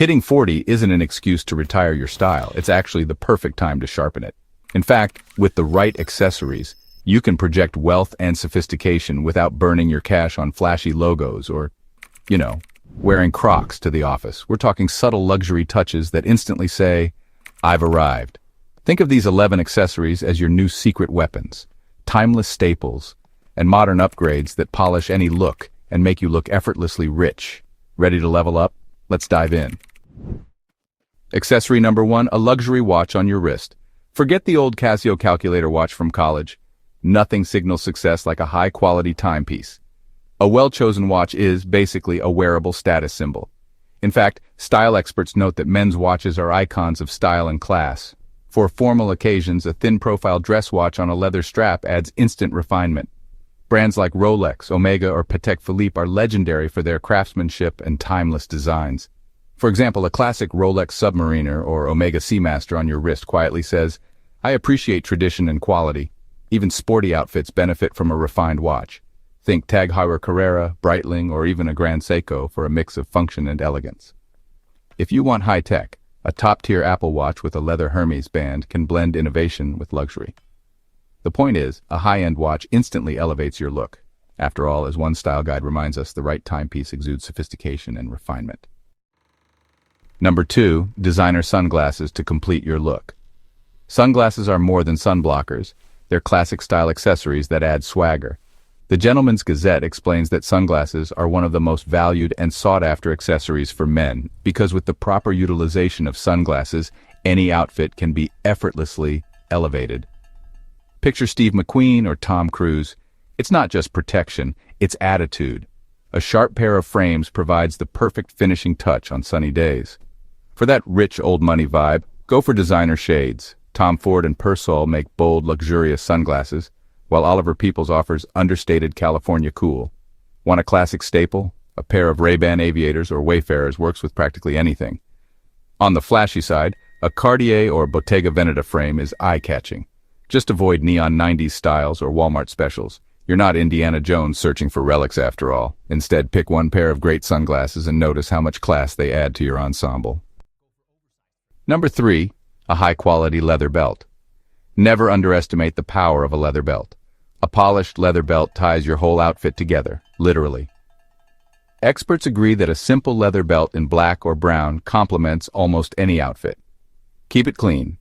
Hitting 40 isn't an excuse to retire your style, it's actually the perfect time to sharpen it. In fact, with the right accessories, you can project wealth and sophistication without burning your cash on flashy logos or, wearing Crocs to the office. We're talking subtle luxury touches that instantly say, I've arrived. Think of these 11 accessories as your new secret weapons, timeless staples, and modern upgrades that polish any look and make you look effortlessly rich. Ready to level up? Let's dive in. Accessory number 1, a luxury watch on your wrist. Forget the old Casio calculator watch from college. Nothing signals success like a high-quality timepiece. A well-chosen watch is, basically, a wearable status symbol. In fact, style experts note that men's watches are icons of style and class. For formal occasions, a thin-profile dress watch on a leather strap adds instant refinement. Brands like Rolex, Omega, or Patek Philippe are legendary for their craftsmanship and timeless designs. For example, a classic Rolex Submariner or Omega Seamaster on your wrist quietly says, I appreciate tradition and quality. Even sporty outfits benefit from a refined watch. Think Tag Heuer Carrera, Breitling, or even a Grand Seiko for a mix of function and elegance. If you want high-tech, a top-tier Apple Watch with a leather Hermes band can blend innovation with luxury. The point is, a high-end watch instantly elevates your look. After all, as one style guide reminds us, the right timepiece exudes sophistication and refinement. Number 2, designer sunglasses to complete your look. Sunglasses are more than sunblockers. They're classic style accessories that add swagger. The Gentleman's Gazette explains that sunglasses are one of the most valued and sought-after accessories for men because with the proper utilization of sunglasses, any outfit can be effortlessly elevated. Picture Steve McQueen or Tom Cruise. It's not just protection, it's attitude. A sharp pair of frames provides the perfect finishing touch on sunny days. For that rich old money vibe, go for designer shades. Tom Ford and Persol make bold, luxurious sunglasses, while Oliver Peoples offers understated California cool. Want a classic staple? A pair of Ray-Ban Aviators or Wayfarers works with practically anything. On the flashy side, a Cartier or Bottega Veneta frame is eye-catching. Just avoid neon 90s styles or Walmart specials. You're not Indiana Jones searching for relics after all. Instead, pick one pair of great sunglasses and notice how much class they add to your ensemble. Number 3, a high-quality leather belt. Never underestimate the power of a leather belt. A polished leather belt ties your whole outfit together, literally. Experts agree that a simple leather belt in black or brown complements almost any outfit. Keep it clean.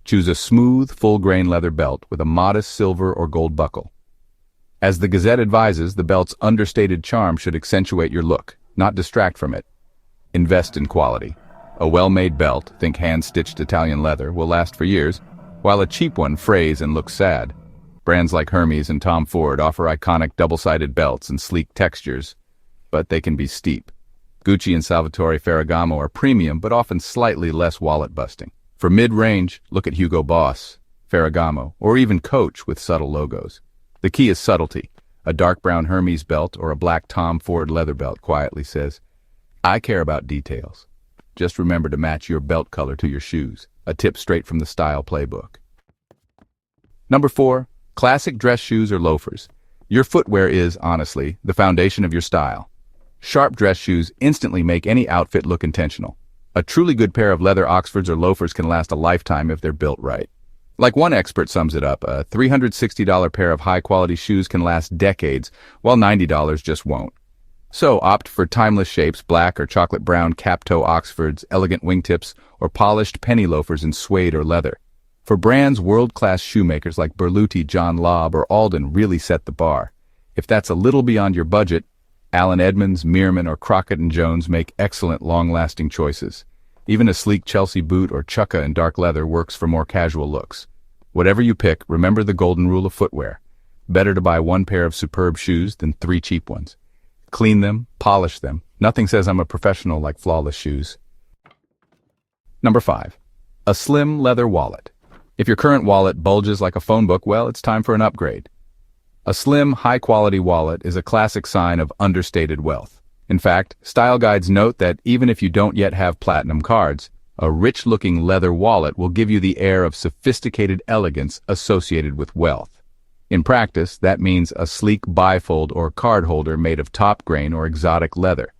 Choose a smooth, full-grain leather belt with a modest silver or gold buckle. As the Gazette advises, the belt's understated charm should accentuate your look, not distract from it. Invest in quality. A well-made belt, think hand-stitched Italian leather, will last for years, while a cheap one frays and looks sad. Brands like Hermes and Tom Ford offer iconic double-sided belts and sleek textures, but they can be steep. Gucci and Salvatore Ferragamo are premium, but often slightly less wallet-busting. For mid-range, look at Hugo Boss, Ferragamo, or even Coach with subtle logos. The key is subtlety. A dark brown Hermes belt or a black Tom Ford leather belt quietly says, I care about details. Just remember to match your belt color to your shoes. A tip straight from the style playbook. Number 4, classic dress shoes or loafers. Your footwear is, honestly, the foundation of your style. Sharp dress shoes instantly make any outfit look intentional. A truly good pair of leather Oxfords or loafers can last a lifetime if they're built right. Like one expert sums it up, a $360 pair of high-quality shoes can last decades, while $90 just won't. So opt for timeless shapes, black or chocolate brown cap-toe Oxfords, elegant wingtips, or polished penny loafers in suede or leather. For brands, world-class shoemakers like Berluti, John Lobb, or Alden really set the bar. If that's a little beyond your budget, Allen Edmonds, Meerman, or Crockett & Jones make excellent long-lasting choices. Even a sleek Chelsea boot or chukka in dark leather works for more casual looks. Whatever you pick, remember the golden rule of footwear. Better to buy one pair of superb shoes than 3 cheap ones. Clean them, polish them. Nothing says I'm a professional like flawless shoes. Number 5, a slim leather wallet. If your current wallet bulges like a phone book, well, it's time for an upgrade. A slim, high-quality wallet is a classic sign of understated wealth. In fact, style guides note that even if you don't yet have platinum cards, a rich-looking leather wallet will give you the air of sophisticated elegance associated with wealth. In practice, that means a sleek bifold or card holder made of top grain or exotic leather.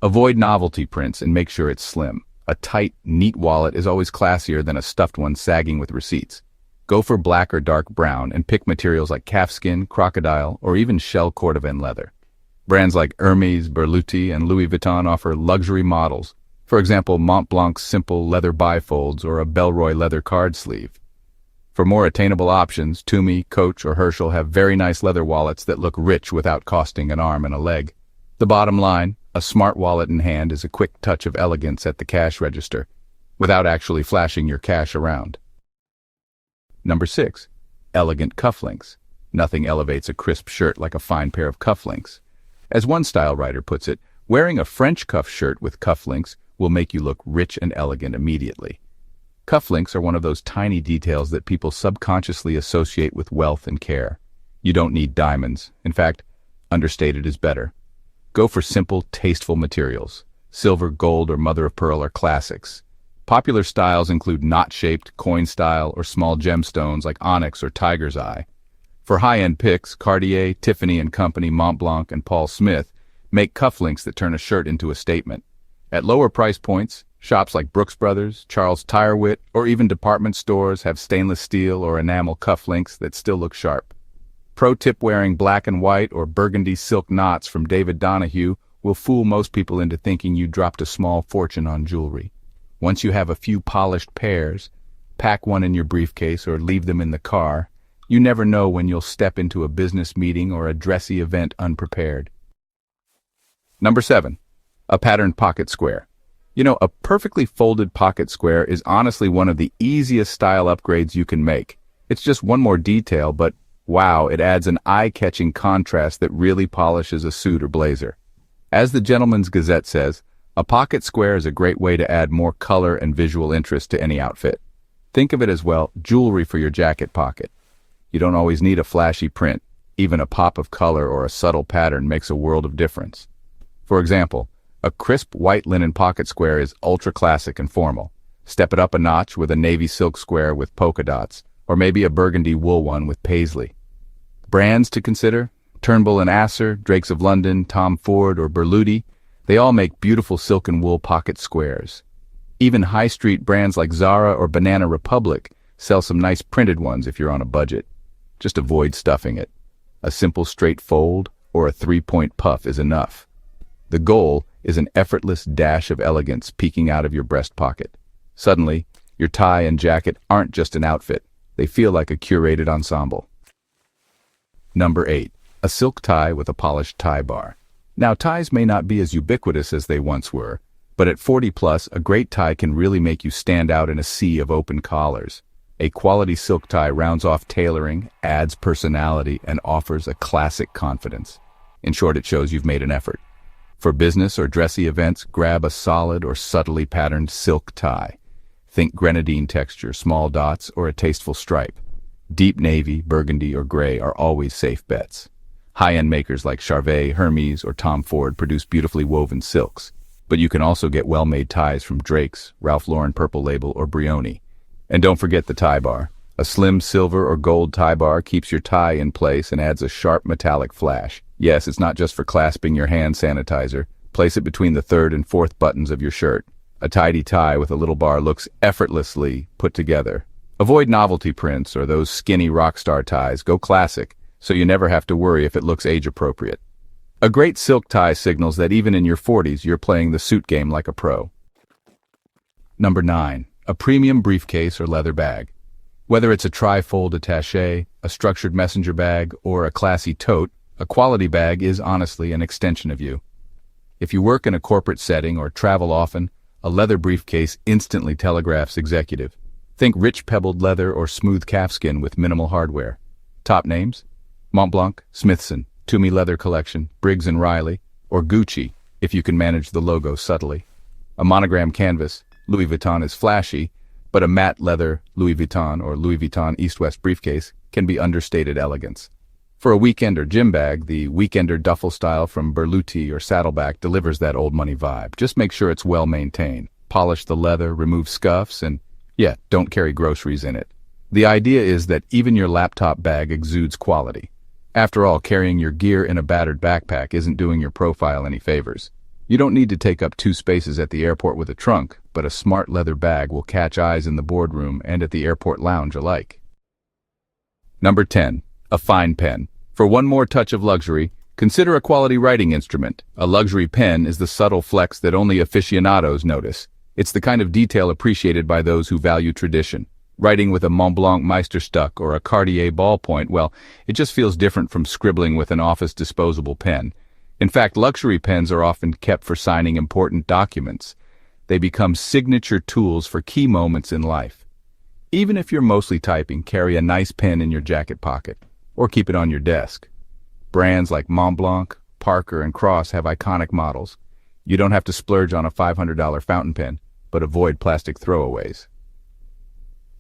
Avoid novelty prints and make sure it's slim. A tight, neat wallet is always classier than a stuffed one sagging with receipts. Go for black or dark brown and pick materials like calfskin, crocodile, or even shell cordovan leather. Brands like Hermes, Berluti, and Louis Vuitton offer luxury models. For example, Montblanc's simple leather bifolds or a Belroy leather card sleeve. For more attainable options, Tumi, Coach, or Herschel have very nice leather wallets that look rich without costing an arm and a leg. The bottom line, a smart wallet in hand is a quick touch of elegance at the cash register, without actually flashing your cash around. Number 6. Elegant cufflinks. Nothing elevates a crisp shirt like a fine pair of cufflinks. As one style writer puts it, wearing a French cuff shirt with cufflinks will make you look rich and elegant immediately. Cufflinks are one of those tiny details that people subconsciously associate with wealth and care. You don't need diamonds. In fact, understated is better. Go for simple, tasteful materials. Silver, gold, or mother of pearl are classics. Popular styles include knot-shaped, coin style, or small gemstones like onyx or tiger's eye. For high-end picks, Cartier, Tiffany & Company, Montblanc, and Paul Smith make cufflinks that turn a shirt into a statement. At lower price points, shops like Brooks Brothers, Charles Tyrewhit, or even department stores have stainless steel or enamel cufflinks that still look sharp. Pro tip: wearing black and white or burgundy silk knots from David Donahue will fool most people into thinking you dropped a small fortune on jewelry. Once you have a few polished pairs, pack one in your briefcase or leave them in the car. You never know when you'll step into a business meeting or a dressy event unprepared. Number 7. A patterned pocket square. You know, a perfectly folded pocket square is honestly one of the easiest style upgrades you can make. It's just one more detail, but wow, it adds an eye-catching contrast that really polishes a suit or blazer. As the Gentleman's Gazette says, a pocket square is a great way to add more color and visual interest to any outfit. Think of it as, well, jewelry for your jacket pocket. You don't always need a flashy print. Even a pop of color or a subtle pattern makes a world of difference. For example, a crisp white linen pocket square is ultra classic and formal. Step it up a notch with a navy silk square with polka dots, or maybe a burgundy wool one with paisley. Brands to consider: Turnbull and Asser, Drakes of London, Tom Ford, or Berluti. They all make beautiful silk and wool pocket squares. Even high street brands like Zara or Banana Republic sell some nice printed ones if you're on a budget. Just avoid stuffing it. A simple straight fold or a 3-point puff is enough. The goal is an effortless dash of elegance peeking out of your breast pocket. Suddenly, your tie and jacket aren't just an outfit. They feel like a curated ensemble. Number 8. A silk tie with a polished tie bar. Now, ties may not be as ubiquitous as they once were, but at 40 plus, a great tie can really make you stand out in a sea of open collars. A quality silk tie rounds off tailoring, adds personality, and offers a classic confidence. In short, it shows you've made an effort. For business or dressy events, grab a solid or subtly patterned silk tie. Think grenadine texture, small dots, or a tasteful stripe. Deep navy, burgundy, or gray are always safe bets. High-end makers like Charvet, Hermes, or Tom Ford produce beautifully woven silks, but you can also get well-made ties from Drake's, Ralph Lauren Purple Label, or Brioni. And don't forget the tie bar. A slim silver or gold tie bar keeps your tie in place and adds a sharp metallic flash. Yes, it's not just for clasping your hand sanitizer. Place it between the 3rd and 4th buttons of your shirt. A tidy tie with a little bar looks effortlessly put together. Avoid novelty prints or those skinny rock star ties. Go classic, so you never have to worry if it looks age-appropriate. A great silk tie signals that even in your 40s, you're playing the suit game like a pro. Number 9. A premium briefcase or leather bag. Whether it's a tri-fold attaché, a structured messenger bag, or a classy tote, a quality bag is honestly an extension of you. If you work in a corporate setting or travel often, a leather briefcase instantly telegraphs executive. Think rich pebbled leather or smooth calfskin with minimal hardware. Top names: Montblanc, Smithson, Tumi Leather Collection, Briggs & Riley, or Gucci if you can manage the logo subtly. A monogram canvas: Louis Vuitton is flashy, but a matte leather Louis Vuitton or Louis Vuitton East-West briefcase can be understated elegance. For a weekend or gym bag, the Weekender duffel style from Berluti or Saddleback delivers that old money vibe. Just make sure it's well maintained. Polish the leather, remove scuffs, and don't carry groceries in it. The idea is that even your laptop bag exudes quality. After all, carrying your gear in a battered backpack isn't doing your profile any favors. You don't need to take up 2 spaces at the airport with a trunk, but a smart leather bag will catch eyes in the boardroom and at the airport lounge alike. Number 10. A fine pen. For one more touch of luxury, consider a quality writing instrument. A luxury pen is the subtle flex that only aficionados notice. It's the kind of detail appreciated by those who value tradition. Writing with a Montblanc Meisterstück or a Cartier ballpoint, well, it just feels different from scribbling with an office disposable pen. In fact, luxury pens are often kept for signing important documents. They become signature tools for key moments in life. Even if you're mostly typing, carry a nice pen in your jacket pocket, or keep it on your desk. Brands like Montblanc, Parker, and Cross have iconic models. You don't have to splurge on a $500 fountain pen, but avoid plastic throwaways.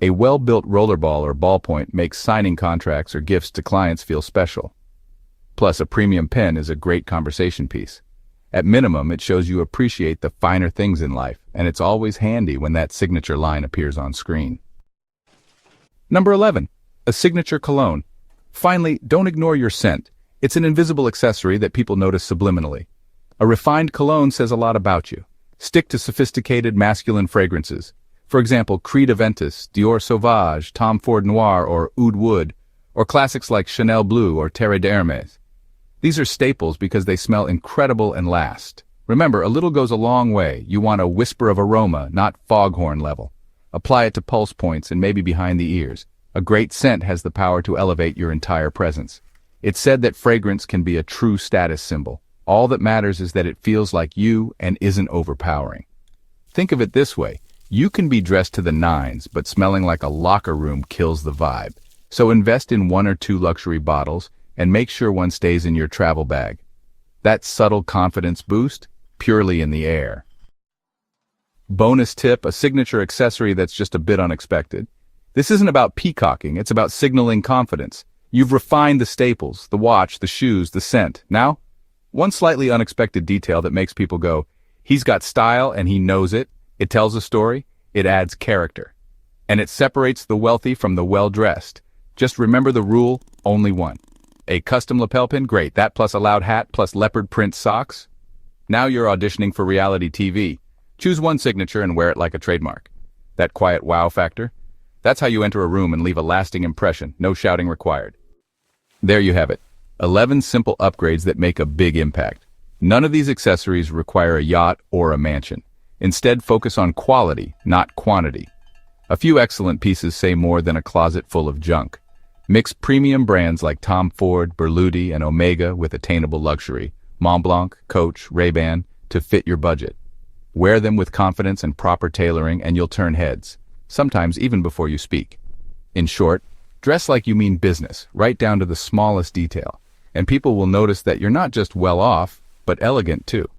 A well-built rollerball or ballpoint makes signing contracts or gifts to clients feel special. Plus, a premium pen is a great conversation piece. At minimum, it shows you appreciate the finer things in life, and it's always handy when that signature line appears on screen. Number 11. A signature cologne. Finally, don't ignore your scent. It's an invisible accessory that people notice subliminally. A refined cologne says a lot about you. Stick to sophisticated masculine fragrances. For example, Creed Aventus, Dior Sauvage, Tom Ford Noir, or Oud Wood, or classics like Chanel Bleu or Terre d'Hermès. These are staples because they smell incredible and last. Remember, a little goes a long way. You want a whisper of aroma, not foghorn level. Apply it to pulse points and maybe behind the ears. A great scent has the power to elevate your entire presence. It's said that fragrance can be a true status symbol. All that matters is that it feels like you and isn't overpowering. Think of it this way. You can be dressed to the nines, but smelling like a locker room kills the vibe. So invest in 1 or 2 luxury bottles and make sure one stays in your travel bag. That subtle confidence boost, purely in the air. Bonus tip, a signature accessory that's just a bit unexpected. This isn't about peacocking, it's about signaling confidence. You've refined the staples, the watch, the shoes, the scent. Now, one slightly unexpected detail that makes people go, he's got style and he knows it. It tells a story, it adds character. And it separates the wealthy from the well-dressed. Just remember the rule, only one. A custom lapel pin, great. That plus a loud hat plus leopard print socks. Now you're auditioning for reality TV. Choose one signature and wear it like a trademark. That quiet wow factor? That's how you enter a room and leave a lasting impression, no shouting required. There you have it. 11 simple upgrades that make a big impact. None of these accessories require a yacht or a mansion. Instead, focus on quality, not quantity. A few excellent pieces say more than a closet full of junk. Mix premium brands like Tom Ford, Berluti, and Omega with attainable luxury, Montblanc, Coach, Ray-Ban, to fit your budget. Wear them with confidence and proper tailoring and you'll turn heads, sometimes even before you speak. In short, dress like you mean business, right down to the smallest detail, and people will notice that you're not just well off, but elegant too.